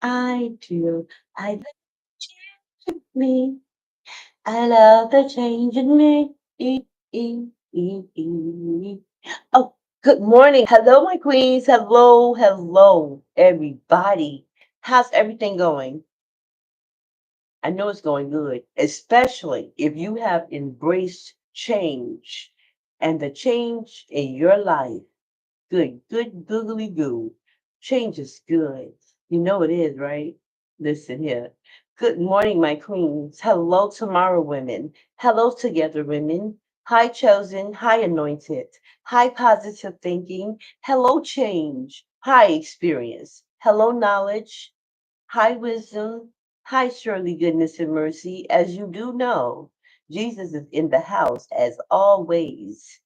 I do. I love change in me. I love the change in me. Oh, good morning. Hello, my queens. Hello, hello, everybody. How's everything going? I know it's going good, especially if you have embraced change and the change in your life. Good googly goo. Change is good. You know it is, right? Listen here. Good morning, my queens. Hello, tomorrow women. Hello, together women. Hi, chosen. Hi, anointed. Hi, positive thinking. Hello, change. Hi, experience. Hello, knowledge. Hi, wisdom. Hi, surely goodness and mercy. As you do know, Jesus is in the house as always.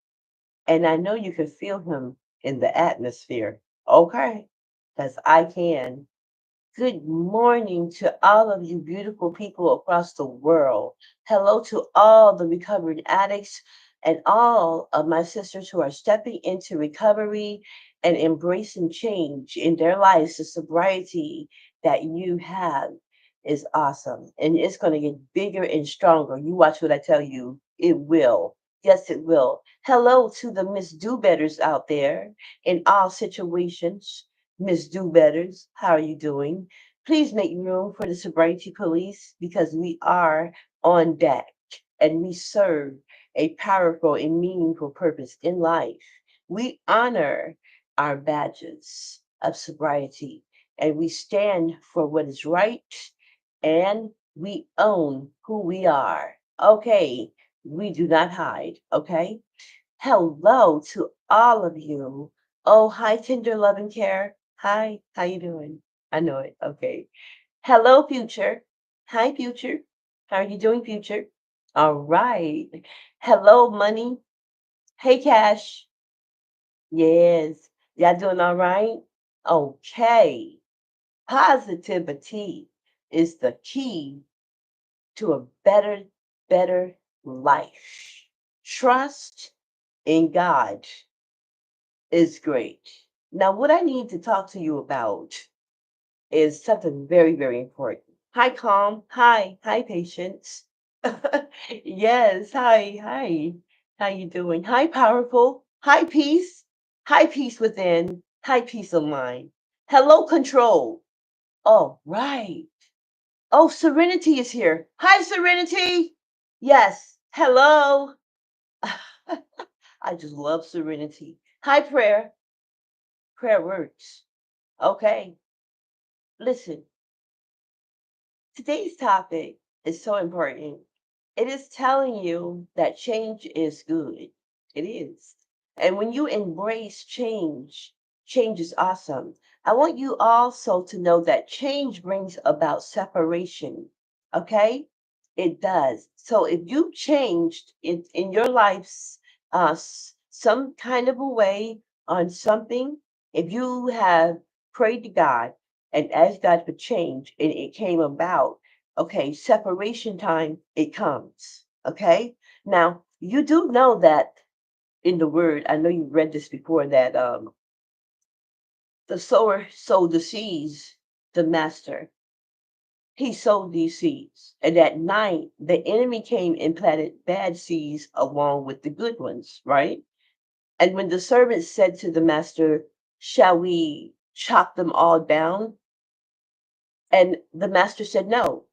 And I know you can feel him in the atmosphere. Okay. Because I can. Good morning to all of you beautiful people across the world. Hello to all the recovered addicts and all of my sisters who are stepping into recovery and embracing change in their lives. The sobriety that you have is awesome and it's going to get bigger and stronger. You watch what I tell you, it will. Yes, it will. Hello to the Miss Do Betters out there in all situations. Miss Do Betters, how are you doing? Please make room for the sobriety police because we are on deck and we serve a powerful and meaningful purpose in life. We honor our badges of sobriety and we stand for what is right and we own who we are. Okay, we do not hide. Okay. Hello to all of you. Oh, hi, Tender Love and Care. Hi, how you doing? I know it. Okay. Hello, Future. Hi, Future. How are you doing, Future? All right. Hello, Money. Hey, Cash. Yes. Y'all doing all right? Okay. Positivity is the key to a better life. Trust in God is great. Now, what I need to talk to you about is something very important. Hi, Calm. Hi, Patience. Yes, hi. How you doing? Hi, Powerful. Hi, Peace. Hi, Peace within. Hi, Peace of mind. Hello, Control. Oh, right. Oh, Serenity is here. Hi, Serenity. Yes. Hello. I just love Serenity. Hi, Prayer. Prayer works. Okay. Listen, today's topic is so important. It is telling you that change is good. It is. And when you embrace change, change is awesome. I want you also to know that change brings about separation. Okay? It does. So if you changed in your life's some kind of a way on something, if you have prayed to God and asked God for change and it came about, okay, separation time, it comes. Okay. Now, you do know that in the word, I know you read this before, that the sower sowed the seeds, the master. He sowed these seeds. And at night, the enemy came and planted bad seeds along with the good ones, right? And when the servant said to the master, shall we chop them all down? And the master said, no,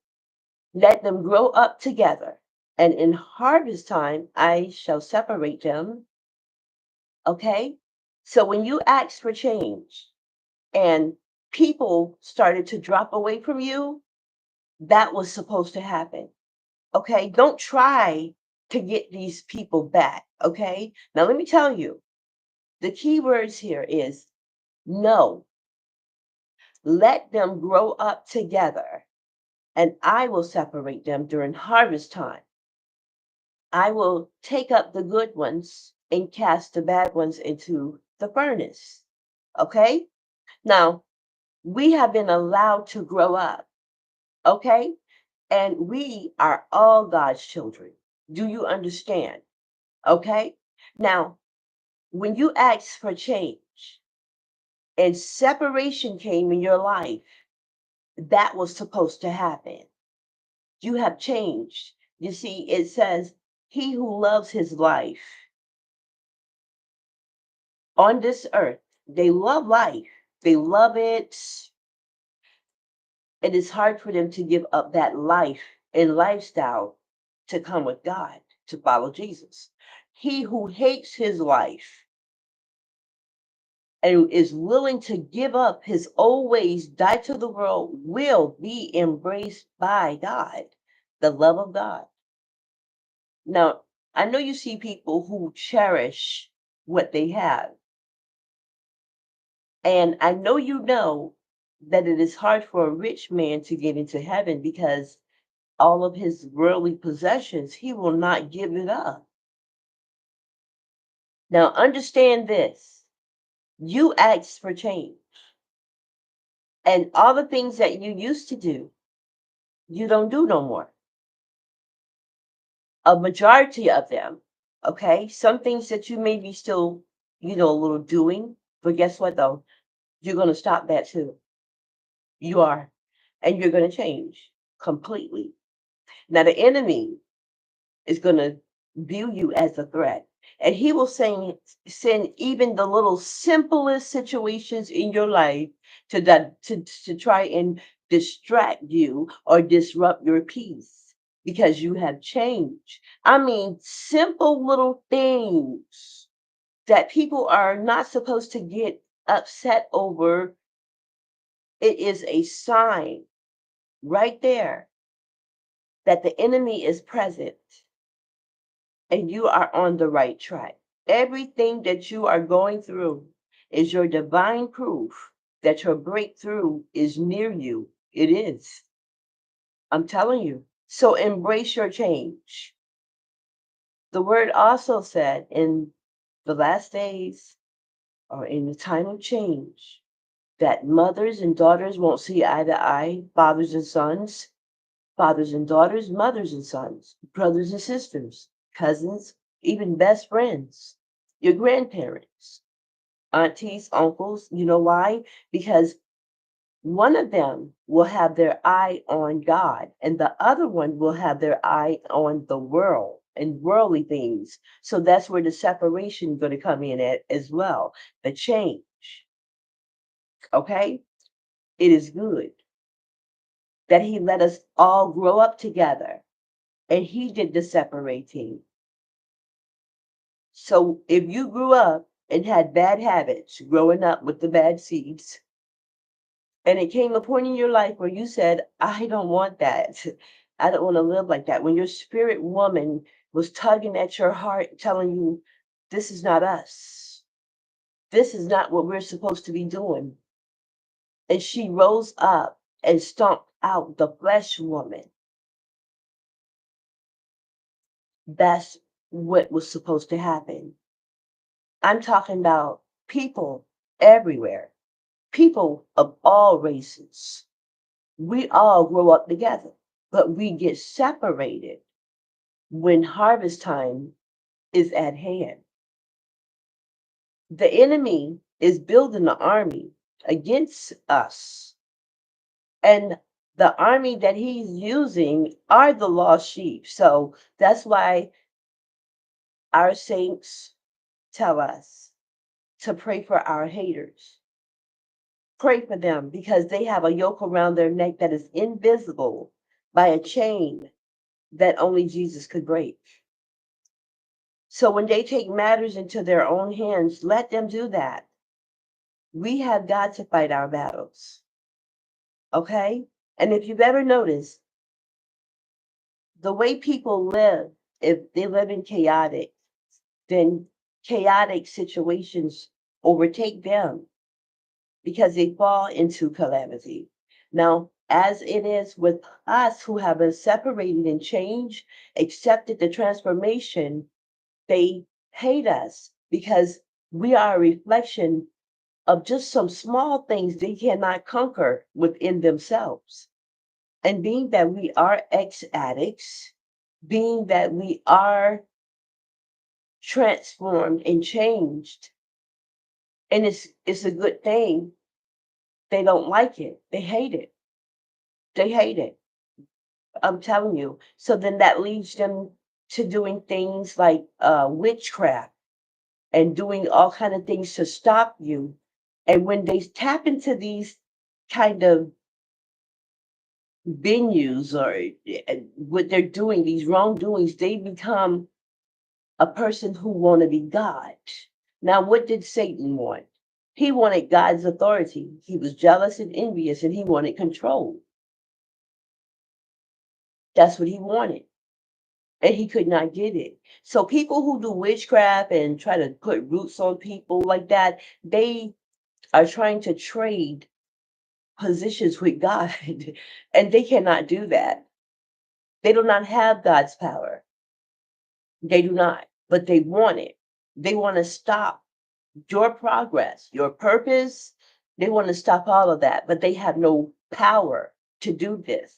let them grow up together. And in harvest time, I shall separate them. Okay. So when you ask for change and people started to drop away from you, that was supposed to happen. Okay. Don't try to get these people back. Okay. Now, let me tell you the key words here is no, let them grow up together and I will separate them during harvest time. I will take up the good ones and cast the bad ones into the furnace. Okay? Now, we have been allowed to grow up. Okay? And we are all God's children. Do you understand? Okay? Now, when you ask for change and separation came in your life, that was supposed to happen. You have changed. You see, it says, he who loves his life on this earth, they love life, they love it. It is hard for them to give up that life and lifestyle to come with God, to follow Jesus. He who hates his life and is willing to give up his old ways, die to the world, will be embraced by God, the love of God. Now, I know you see people who cherish what they have. And I know that it is hard for a rich man to get into heaven because all of his worldly possessions, he will not give it up. Now, understand this, you asked for change, and all the things that you used to do, you don't do no more. A majority of them, okay? Some things that you may be still, a little doing, but guess what though? You're going to stop that too. You are. And you're going to change completely. Now, the enemy is going to view you as a threat. And he will send even the little simplest situations in your life to try and distract you or disrupt your peace because you have changed. I mean, simple little things that people are not supposed to get upset over. It is a sign right there that the enemy is present and you are on the right track. Everything that you are going through is your divine proof that your breakthrough is near you. It is. I'm telling you. So embrace your change. The word also said in the last days or in the time of change that mothers and daughters won't see eye to eye, fathers and daughters, mothers and sons, brothers and sisters, cousins, even best friends, your grandparents, aunties, uncles. You know why? Because one of them will have their eye on God and the other one will have their eye on the world and worldly things. So that's where the separation is going to come in at as well. The change. Okay? It is good that he let us all grow up together and he did the separating. So if you grew up and had bad habits growing up with the bad seeds, and it came a point in your life where you said, I don't want that. I don't want to live like that. When your spirit woman was tugging at your heart, telling you, this is not us. This is not what we're supposed to be doing. And she rose up and stomped out the flesh woman. That's what was supposed to happen. I'm talking about people everywhere, people of all races. We all grow up together, but we get separated when harvest time is at hand. The enemy is building an army against us, and the army that he's using are the lost sheep. So that's why our saints tell us to pray for our haters. Pray for them because they have a yoke around their neck that is invisible by a chain that only Jesus could break. So when they take matters into their own hands, let them do that. We have got to fight our battles. Okay? And if you've ever noticed, the way people live, if they live in chaotic, then chaotic situations overtake them because they fall into calamity. Now, as it is with us who have been separated and changed, accepted the transformation, they hate us because we are a reflection of just some small things they cannot conquer within themselves. And being that we are ex addicts, being that we are transformed and changed, and it's a good thing, they don't like it, they hate it. They hate it. I'm telling you. So then that leads them to doing things like witchcraft and doing all kind of things to stop you. And when they tap into these kind of venues or what they're doing, these wrongdoings, they become a person who want to be God. Now, what did Satan want? He wanted God's authority. He was jealous and envious, and he wanted control. That's what he wanted, and he could not get it. So people who do witchcraft and try to put roots on people like that, they are trying to trade positions with God, and they cannot do that. They do not have God's power. They do not, but they want it. They want to stop your progress, your purpose. They want to stop all of that, but they have no power to do this.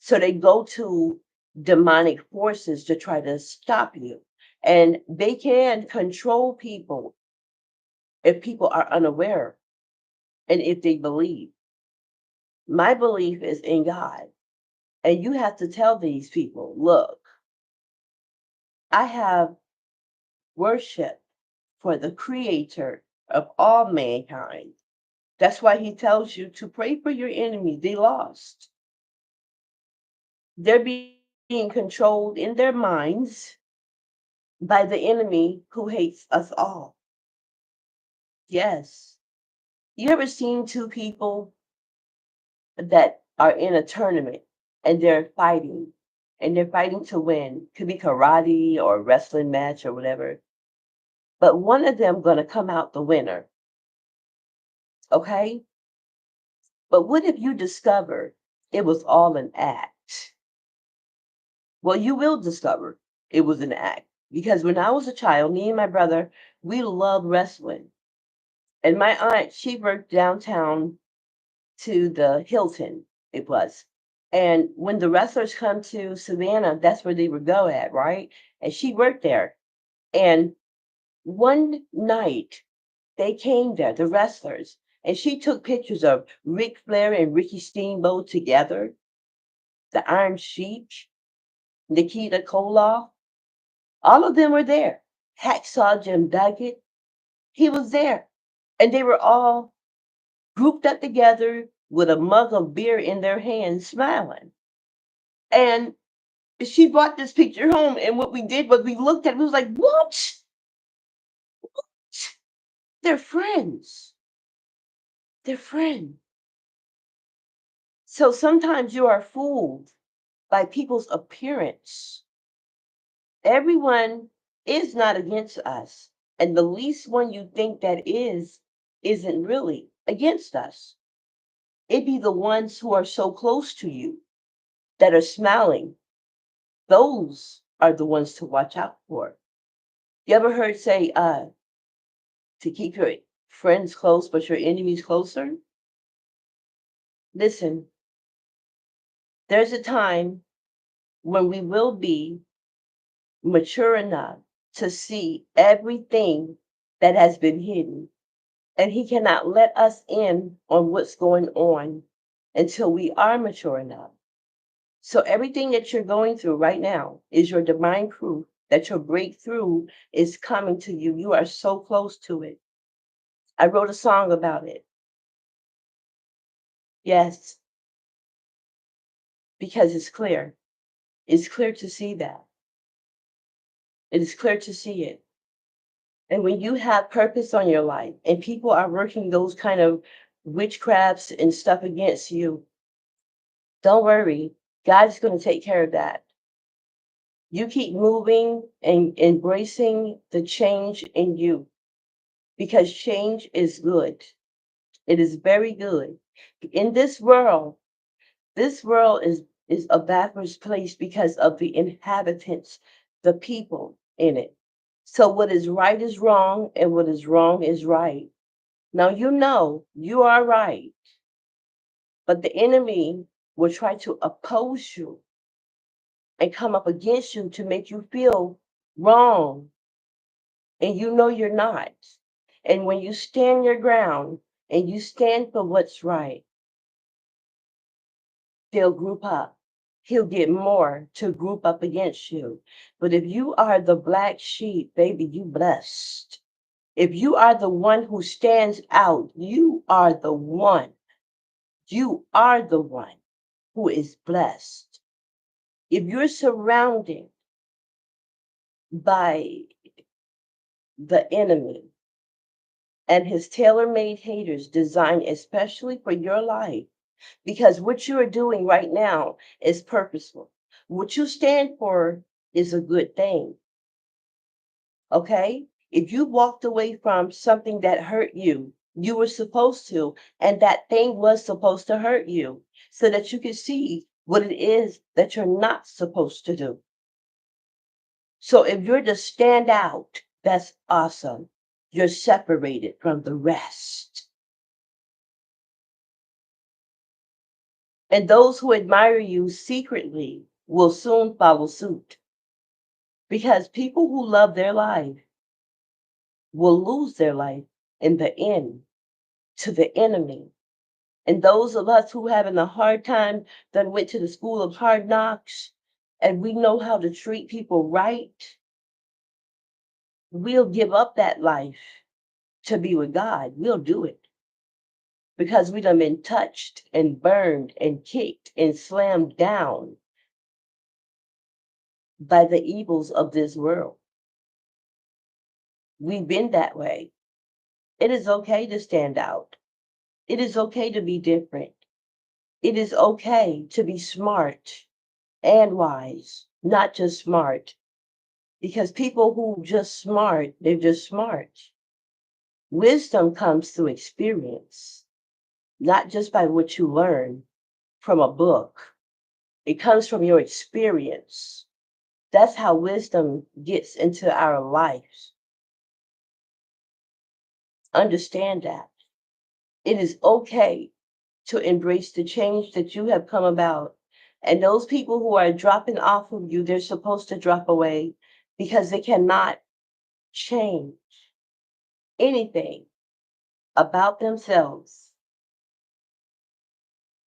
So they go to demonic forces to try to stop you. And they can control people if people are unaware and if they believe. My belief is in God. And you have to tell these people, look, I have worship for the creator of all mankind. That's why he tells you to pray for your enemies. They lost. They're being controlled in their minds by the enemy who hates us all. Yes. You ever seen two people that are in a tournament and they're fighting to win? Could be karate or wrestling match or whatever. But one of them gonna come out the winner. Okay? But what if you discover it was all an act? Well, you will discover it was an act. Because when I was a child, me and my brother, we loved wrestling. And my aunt, she worked downtown to the Hilton, it was. And when the wrestlers come to Savannah, that's where they would go at, right? And she worked there. And one night they came there, the wrestlers, and she took pictures of Ric Flair and Ricky Steamboat together, the Iron Sheik, Nikita Koloff. All of them were there. Hacksaw Jim Duggan, he was there. And they were all grouped up together with a mug of beer in their hands, smiling. And she brought this picture home, and what we did was we looked at it, we was like, what? They're friends. They're friends. So sometimes you are fooled by people's appearance. Everyone is not against us. And the least one you think that isn't really against us. It be the ones who are so close to you that are smiling. Those are the ones to watch out for. You ever heard say to keep your friends close but your enemies closer? Listen, there's a time when we will be mature enough to see everything that has been hidden. And he cannot let us in on what's going on until we are mature enough. So everything that you're going through right now is your divine proof that your breakthrough is coming to you. You are so close to it. I wrote a song about it. Yes, because it's clear. It's clear to see that. It is clear to see it. And when you have purpose on your life and people are working those kind of witchcrafts and stuff against you, don't worry. God's going to take care of that. You keep moving and embracing the change in you because change is good. It is very good. In this world is a backwards place because of the inhabitants, the people in it. So what is wrong and what is wrong is right. Now you know you are right, but the enemy will try to oppose you and come up against you to make you feel wrong, and you know you're not. And when you stand your ground and you stand for what's right, they'll group up. He'll get more to group up against you. But if you are the black sheep, baby, you blessed. If you are the one who stands out, you are the one. You are the one who is blessed. If you're surrounded by the enemy and his tailor-made haters designed especially for your life, because what you are doing right now is purposeful. What you stand for is a good thing. Okay? If you walked away from something that hurt you, you were supposed to, and that thing was supposed to hurt you so that you could see what it is that you're not supposed to do. So if you're to stand out, that's awesome. You're separated from the rest. And those who admire you secretly will soon follow suit because people who love their life will lose their life in the end to the enemy. And those of us who having a hard time that went to the school of hard knocks and we know how to treat people right, we'll give up that life to be with God. We'll do it because we done been touched and burned and kicked and slammed down by the evils of this world. We've been that way. It is okay to stand out. It is okay to be different. It is okay to be smart and wise, not just smart. Because people who just smart, they're just smart. Wisdom comes through experience, not just by what you learn from a book. It comes from your experience. That's how wisdom gets into our lives. Understand that. It is okay to embrace the change that you have come about. And those people who are dropping off of you, they're supposed to drop away because they cannot change anything about themselves.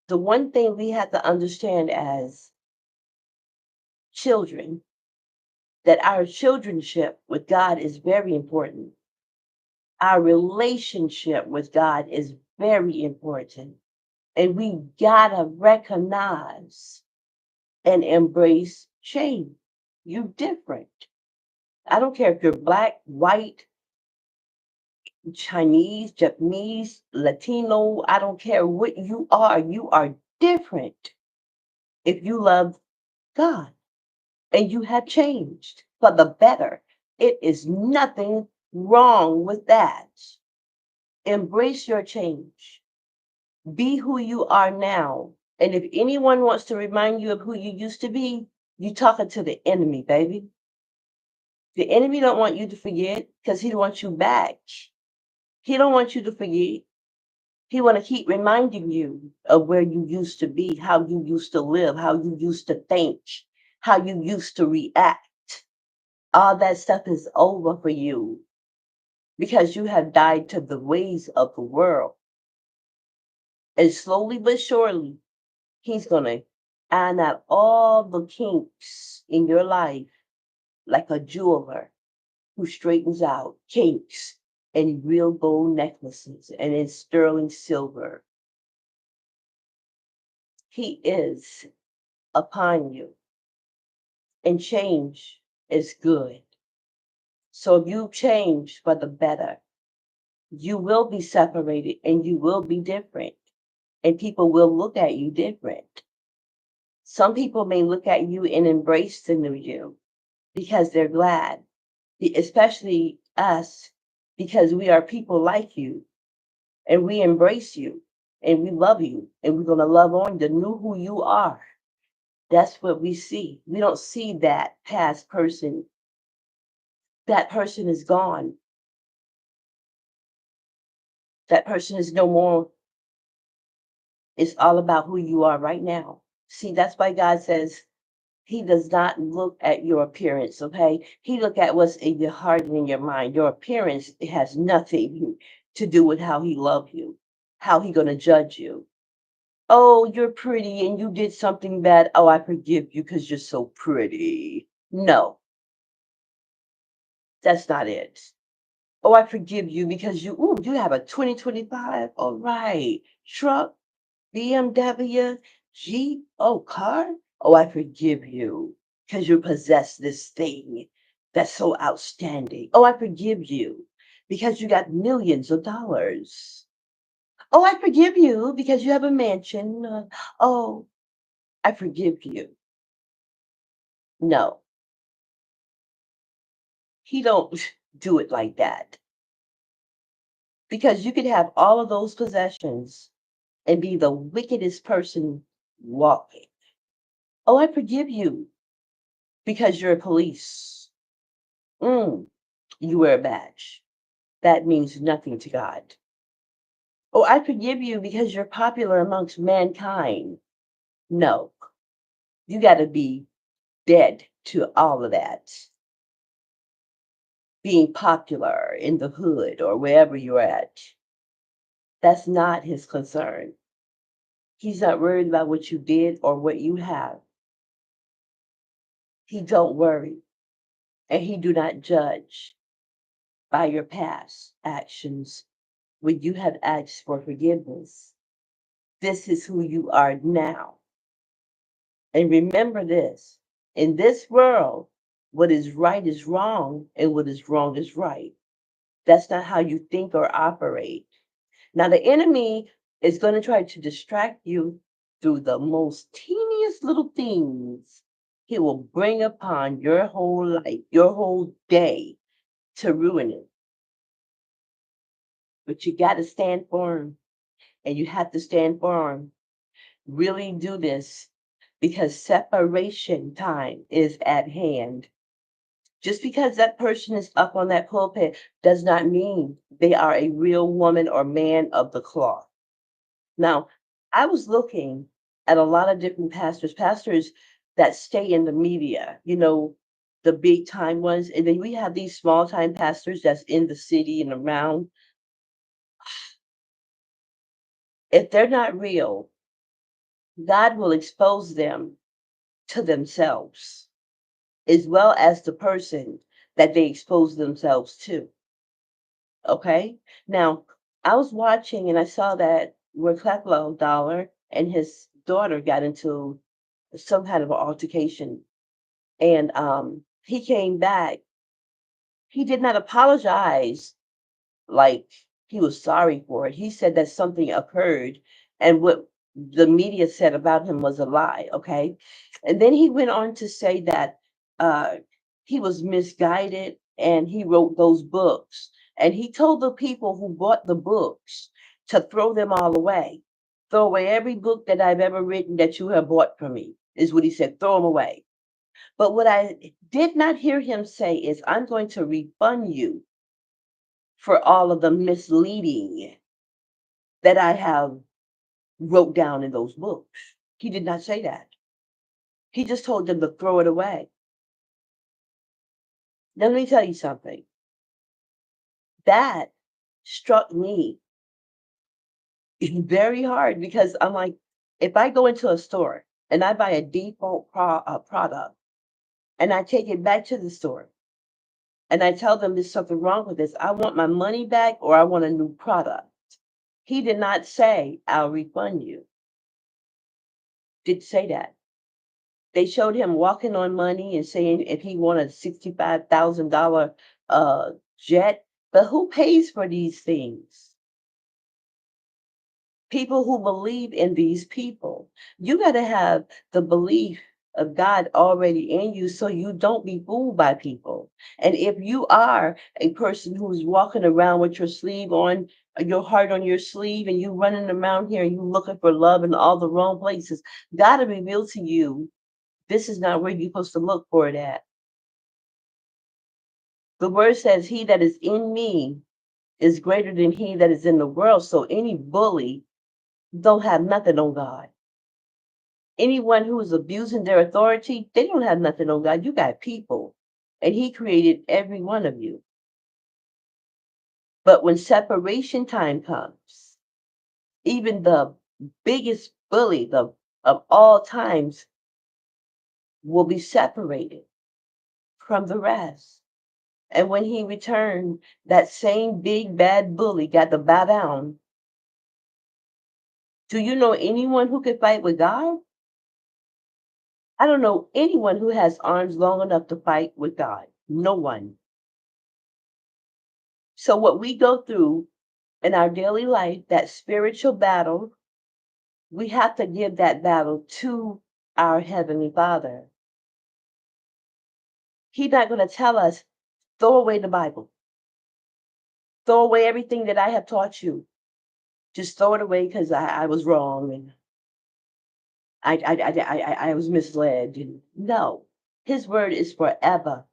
The one thing we have to understand as children, that our childrenship with God is very important. Our relationship with God is very important. And we gotta recognize and embrace change. You're different. I don't care if you're black, white, Chinese, Japanese, Latino. I don't care what you are. You are different if you love God and you have changed for the better. It is nothing wrong with that. Embrace your change. Be who you are now. And if anyone wants to remind you of who you used to be, you talking to the enemy, baby. The enemy don't want you to forget because he wants you back. He don't want you to forget. He want to keep reminding you of where you used to be, how you used to live, how you used to think, how you used to react. All that stuff is over for you because you have died to the ways of the world. And slowly but surely, he's going to iron out all the kinks in your life like a jeweler who straightens out kinks in real gold necklaces and in sterling silver. He is upon you, and change is good. So if you change for the better, you will be separated and you will be different, and people will look at you different. Some people may look at you and embrace the new you because they're glad, especially us, because we are people like you and we embrace you and we love you and we're going to love on the new who you are. That's what we see. We don't see that past person. That person is gone. That person is no more. It's all about who you are right now. See, that's why God says he does not look at your appearance, okay? He look at what's in your heart and in your mind. Your appearance has nothing to do with how he loves you, how he going to judge you. Oh, you're pretty and you did something bad. Oh, I forgive you because you're so pretty. No, that's not it. Oh, I forgive you because you have a 2025. All right. Truck, BMW, Jeep, oh, car. Oh, I forgive you because you possess this thing that's so outstanding. Oh, I forgive you because you got millions of dollars. Oh, I forgive you because you have a mansion. Oh, I forgive you. No, he don't do it like that because you could have all of those possessions and be the wickedest person walking. Oh, I forgive you because you're police. Mm, you wear a badge. That means nothing to God. Oh, I forgive you because you're popular amongst mankind. No, you got to be dead to all of that. Being popular in the hood or wherever you're at, that's not his concern. He's not worried about what you did or what you have. He don't worry and he do not judge by your past actions when you have asked for forgiveness. This is who you are now. And remember this, in this world, what is right is wrong and what is wrong is right. That's not how you think or operate. Now, the enemy is going to try to distract you through the most teeniest little things. He will bring upon your whole life, your whole day to ruin it. But you got to stand firm and you have to stand firm. Really do this because separation time is at hand. Just because that person is up on that pulpit does not mean they are a real woman or man of the cloth. Now, I was looking at a lot of different pastors that stay in the media, the big time ones. And then we have these small time pastors that's in the city and around. If they're not real, God will expose them to themselves as well as the person that they expose themselves to. Okay. Now, I was watching and I saw that Reclaplo Dollar and his daughter got into some kind of an altercation. And he came back. He did not apologize like he was sorry for it. He said that something occurred and what the media said about him was a lie. Okay. And then he went on to say that uh, he was misguided and he wrote those books. And he told the people who bought the books to throw them all away. Throw away every book that I've ever written that you have bought from me, is what he said. Throw them away. But what I did not hear him say is, I'm going to refund you for all of the misleading that I have wrote down in those books. He did not say that. He just told them to throw it away. Now, let me tell you something. That struck me very hard because I'm like, if I go into a store and I buy a default product and I take it back to the store and I tell them there's something wrong with this, I want my money back or I want a new product. He did not say, I'll refund you. Didn't say that. They showed him walking on money and saying if he wanted a $65,000 jet. But who pays for these things? People who believe in these people. You got to have the belief of God already in you so you don't be fooled by people. And if you are a person who's walking around with your sleeve on, your heart on your sleeve, and you running around here and you looking for love in all the wrong places, God will reveal to you this is not where you're supposed to look for it at. The word says, he that is in me is greater than he that is in the world. So any bully don't have nothing on God. Anyone who is abusing their authority, they don't have nothing on God. You got people, and he created every one of you. But when separation time comes, even the biggest bully of all times will be separated from the rest. And when he returned, that same big bad bully got to bow down. Do you know anyone who could fight with God? I don't know anyone who has arms long enough to fight with God. No one. So what we go through in our daily life, that spiritual battle, we have to give that battle to our Heavenly Father. He's not going to tell us, throw away the Bible. Throw away everything that I have taught you. Just throw it away because I was wrong and I was misled. And no, his word is forever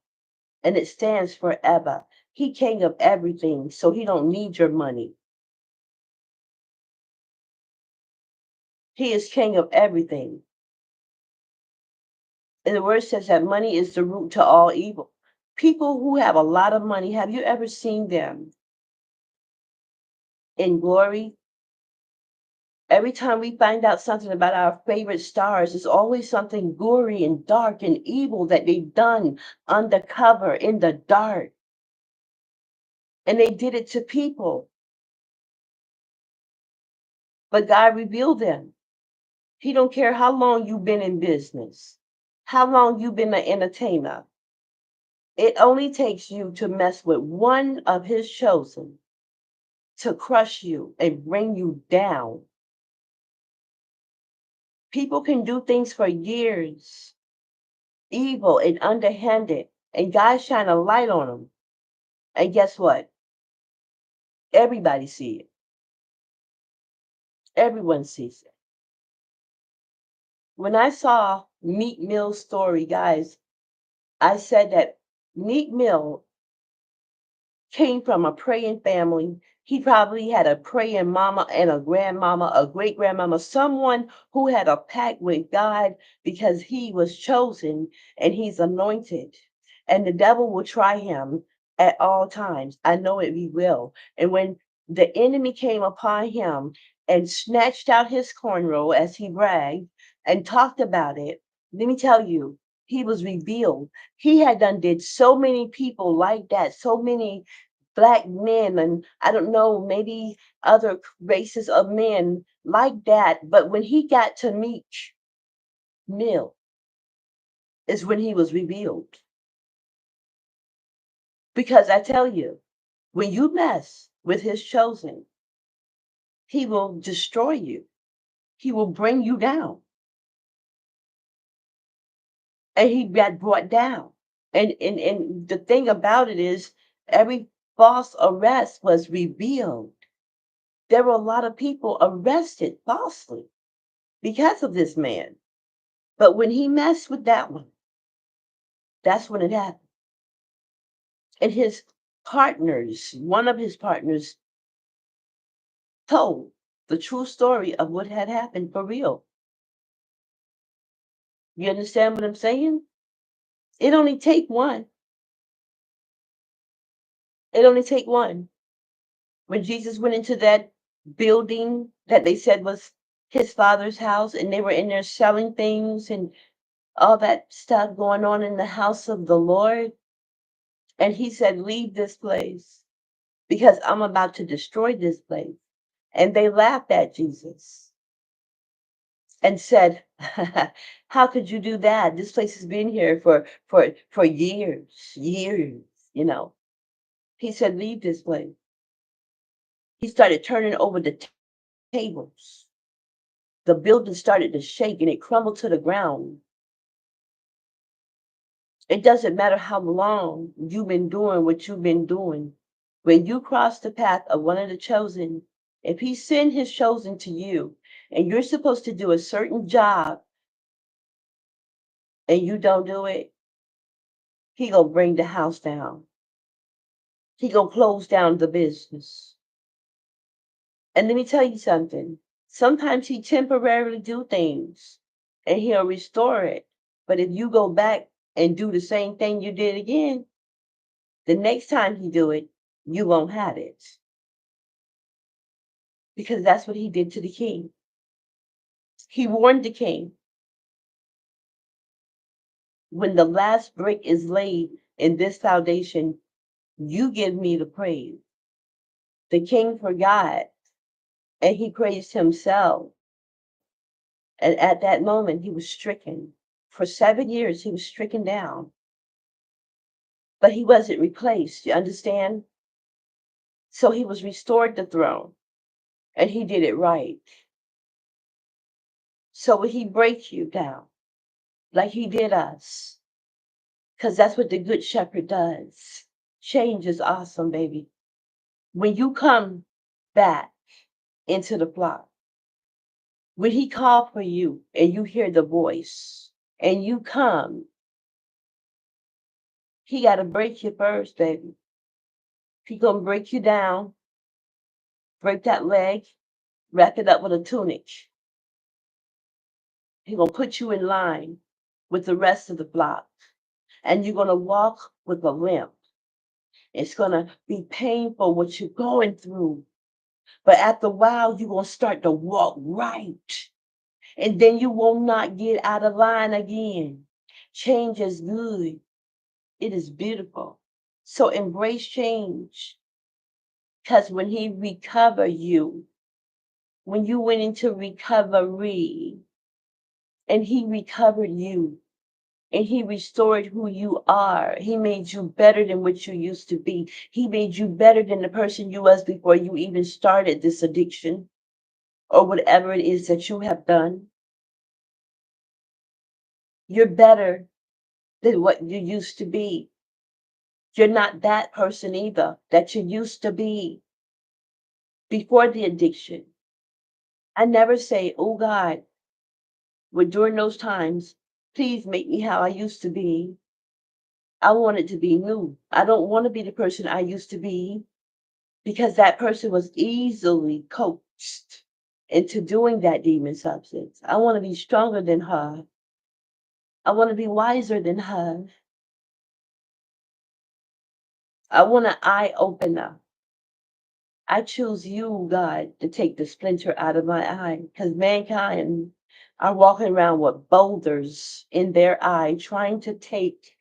and it stands forever. He king of everything, so he don't need your money. He is king of everything. And the word says that money is the root to all evil. People who have a lot of money, have you ever seen them in glory? Every time we find out something about our favorite stars, it's always something gory and dark and evil that they've done undercover in the dark. And they did it to people. But God revealed them. He don't care how long you've been in business, how long you've been an entertainer. It only takes you to mess with one of his chosen to crush you and bring you down. People can do things for years, evil and underhanded, and God shine a light on them. And guess what? Everybody sees it. Everyone sees it. When I saw Meek Mill's story, guys, I said that Meek Mill came from a praying family. He probably had a praying mama and a grandmama, a great grandmama, someone who had a pact with God because he was chosen and he's anointed. And the devil will try him at all times. I know it, he will. And when the enemy came upon him and snatched out his cornrow as he bragged and talked about it, let me tell you, he was revealed. He had done did so many people like that, so many black men, and I don't know, maybe other races of men like that. But when he got to meet Mill is when he was revealed. Because I tell you, when you mess with his chosen, he will destroy you. He will bring you down. And he got brought down. And the thing about it is every false arrest was revealed. There were a lot of people arrested falsely because of this man. But when he messed with that one, that's when it happened. And his partners, one of his partners, told the true story of what had happened for real. You understand what I'm saying? It only take one. It only take one. When Jesus went into that building that they said was his father's house, and they were in there selling things and all that stuff going on in the house of the Lord, and he said, "Leave this place because I'm about to destroy this place." And they laughed at Jesus and said, "How could you do that? This place has been here for years, years, you know." He said, "Leave this place." He started turning over the tables. The building started to shake and it crumbled to the ground. It doesn't matter how long you've been doing what you've been doing. When you cross the path of one of the chosen, if he send his chosen to you and you're supposed to do a certain job and you don't do it, he gonna bring the house down. He gonna close down the business. And let me tell you something. Sometimes he temporarily do things and he'll restore it. But if you go back and do the same thing you did again, the next time he do it, you won't have it. Because that's what he did to the king. He warned the king, when the last brick is laid in this foundation, you give me the praise. The king forgot and he praised himself. And at that moment, he was stricken. For 7 years, he was stricken down, but he wasn't replaced. You understand? So he was restored the throne and he did it right. So would he break you down like he did us? Because that's what the good shepherd does. Change is awesome, baby. When you come back into the flock, when he called for you and you hear the voice and you come, he got to break you first, baby. He going to break you down, break that leg, wrap it up with a tunic. He going to put you in line with the rest of the flock. And you're going to walk with a limp. It's going to be painful what you're going through. But after a while, you're going to start to walk right. And then you will not get out of line again. Change is good. It is beautiful. So embrace change. Because when he recover you, when you went into recovery and he recovered you and he restored who you are, he made you better than what you used to be. He made you better than the person you was before you even started this addiction or whatever it is that you have done. You're better than what you used to be. You're not that person either that you used to be before the addiction. I never say, oh God, well, during those times, please make me how I used to be. I want it to be new. I don't want to be the person I used to be because that person was easily coaxed into doing that demon substance. I want to be stronger than her. I want to be wiser than her. I want an eye opener. I choose you, God, to take the splinter out of my eye because mankind are walking around with boulders in their eye, trying to take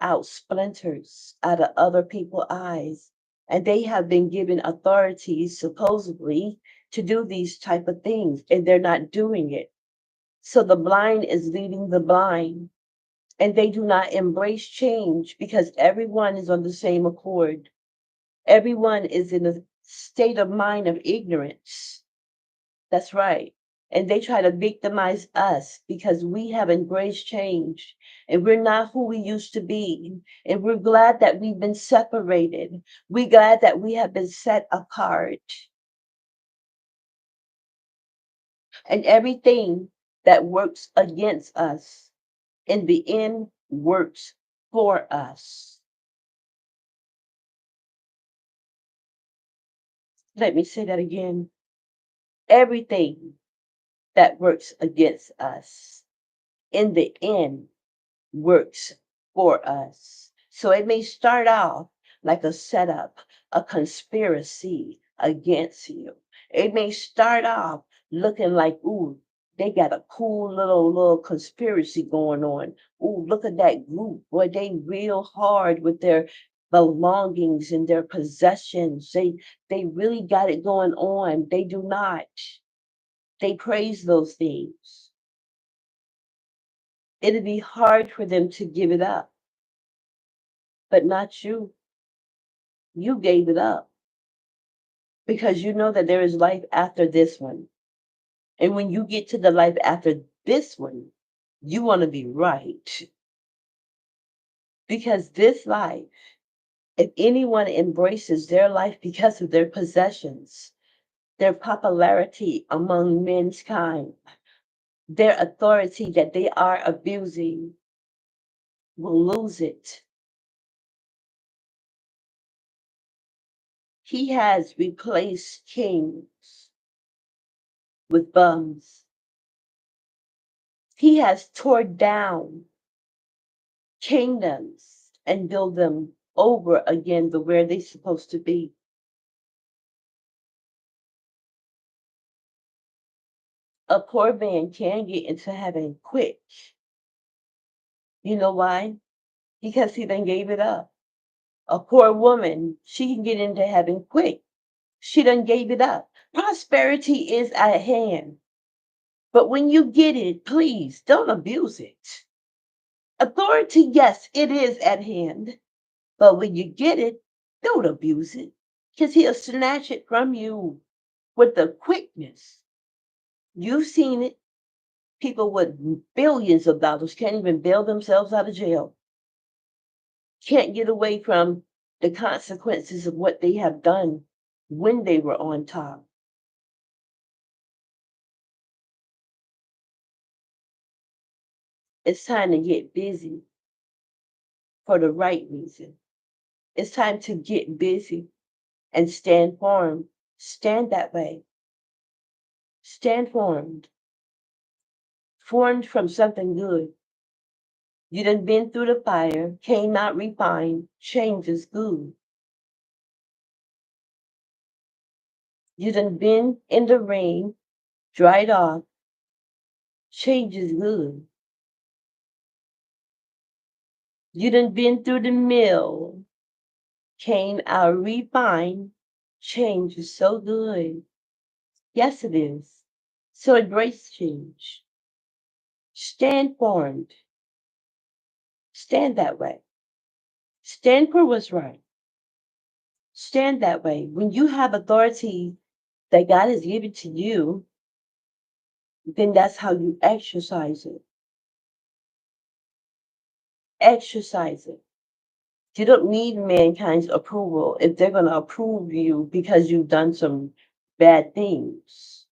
out splinters out of other people's eyes. And they have been given authority, supposedly, to do these type of things, and they're not doing it. So the blind is leading the blind, and they do not embrace change because everyone is on the same accord. Everyone is in a state of mind of ignorance. That's right. And they try to victimize us because we have embraced change and we're not who we used to be. And we're glad that we've been separated. We're glad that we have been set apart. And everything that works against us in the end works for us. Let me say that again. Everything that works against us in the end works for us. So it may start off like a setup, a conspiracy against you. It may start off looking like, ooh, they got a cool little conspiracy going on. Ooh, look at that group. Boy, they real hard with their belongings and their possessions. They really got it going on. They do not. They praise those things. It'd be hard for them to give it up, but not you. You gave it up because you know that there is life after this one. And when you get to the life after this one, you want to be right. Because this life, if anyone embraces their life because of their possessions, their popularity among mankind, their authority that they are abusing, will lose it. He has replaced kings with bums. He has torn down kingdoms and build them over again to where they're supposed to be. A poor man can get into heaven quick. You know why? Because he then gave it up. A poor woman, she can get into heaven quick. She done gave it up. Prosperity is at hand. But when you get it, please don't abuse it. Authority, yes, it is at hand. But when you get it, don't abuse it. Because he'll snatch it from you with the quickness. You've seen it. People with billions of dollars can't even bail themselves out of jail. Can't get away from the consequences of what they have done when they were on top. It's time to get busy for the right reason. It's time to get busy and stand firm. Stand that way. Stand formed. Formed from something good. You done been through the fire, came out refined, change is good. You done been in the rain, dried off, change is good. You done been through the mill, came out refined, change is so good. Yes, it is. So embrace change. Stand formed. Stand that way. Stand for what's right. Stand that way. When you have authority that God has given to you, then that's how you exercise it. Exercise it. You don't need mankind's approval if they're going to approve you because you've done some bad things,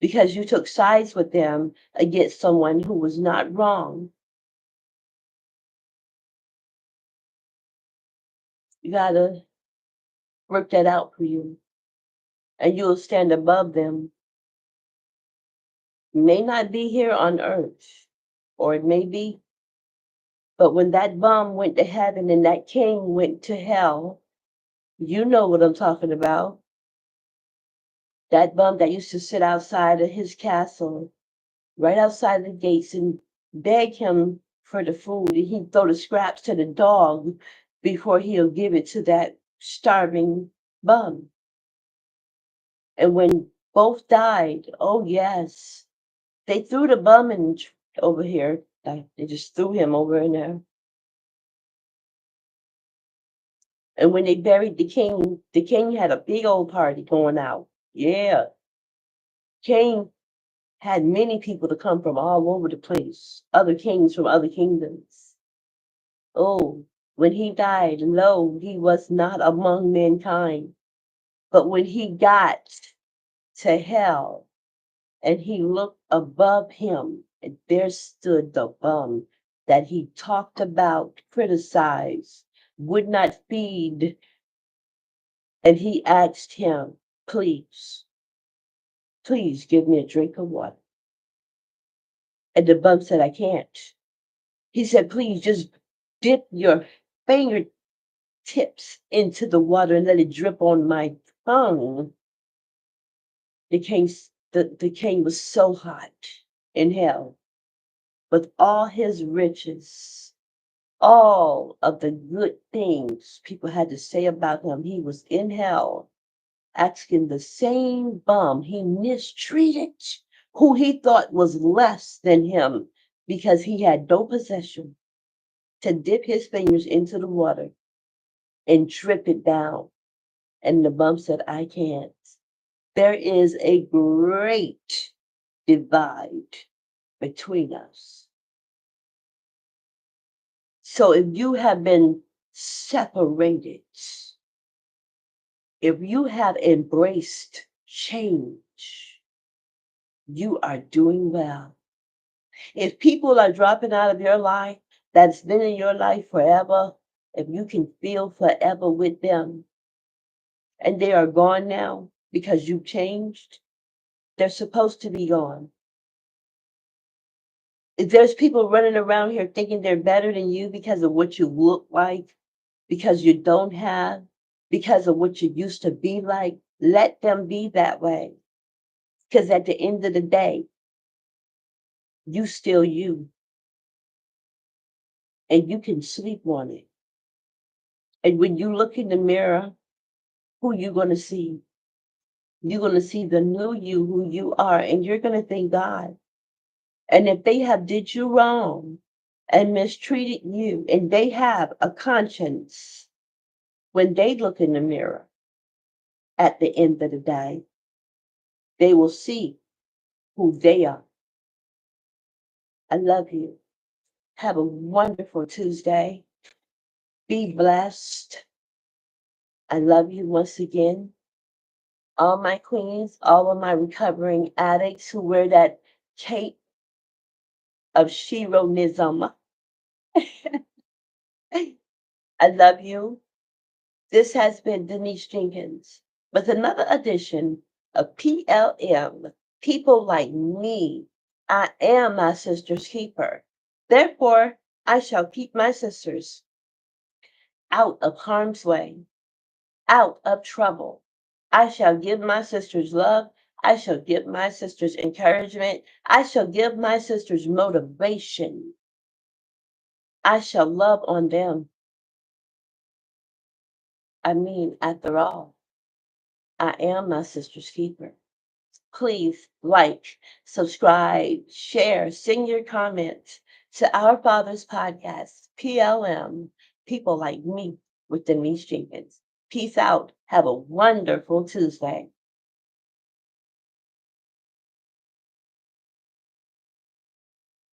because you took sides with them against someone who was not wrong. You got to work that out for you, and you'll stand above them. May not be here on earth, or it may be, but when that bum went to heaven and that king went to hell, you know what I'm talking about. That bum that used to sit outside of his castle, right outside the gates, and beg him for the food, and he'd throw the scraps to the dog before he'll give it to that starving bum. And when both died, oh yes, they threw the bum in over here. They just threw him over in there. And when they buried the king had a big old party going out. Yeah. King had many people to come from all over the place, other kings from other kingdoms. Oh, when he died, lo, he was not among mankind. But when he got to hell and he looked above him, and there stood the bum that he talked about, criticized, would not feed. And he asked him, please, please give me a drink of water. And the bum said, I can't. He said, please just dip your fingertips into the water and let it drip on my tongue. The king, the king was so hot in hell with all his riches, all of the good things people had to say about him. He was in hell asking the same bum he mistreated, who he thought was less than him because he had no possession, to dip his fingers into the water and drip it down. And the bum said, I can't. There is a great divide between us. So if you have been separated, if you have embraced change, you are doing well. If people are dropping out of your life that's been in your life forever, if you can feel forever with them and they are gone now because you've changed, they're supposed to be gone. If there's people running around here thinking they're better than you because of what you look like, because you don't have, because of what you used to be like, let them be that way. Because at the end of the day, You still you, and you can sleep on it. And when you look in the mirror, who you going to see? You're going to see the new you, who you are, and you're going to thank God. And if they have did you wrong and mistreated you, and they have a conscience, when they look in the mirror at the end of the day, they will see who they are. I love you. Have a wonderful Tuesday. Be blessed. I love you once again. All my queens, all of my recovering addicts who wear that cape of Shironism. I love you. This has been Denise Jenkins with another edition of PLM. People like me. I am my sister's keeper. Therefore, I shall keep my sisters out of harm's way, out of trouble. I shall give my sisters love. I shall give my sisters encouragement. I shall give my sisters motivation. I shall love on them. I mean, after all, I am my sister's keeper. Please like, subscribe, share, send your comments to Our Father's Podcast, PLM, People Like Me with Denise Jenkins. Peace out. Have a wonderful Tuesday.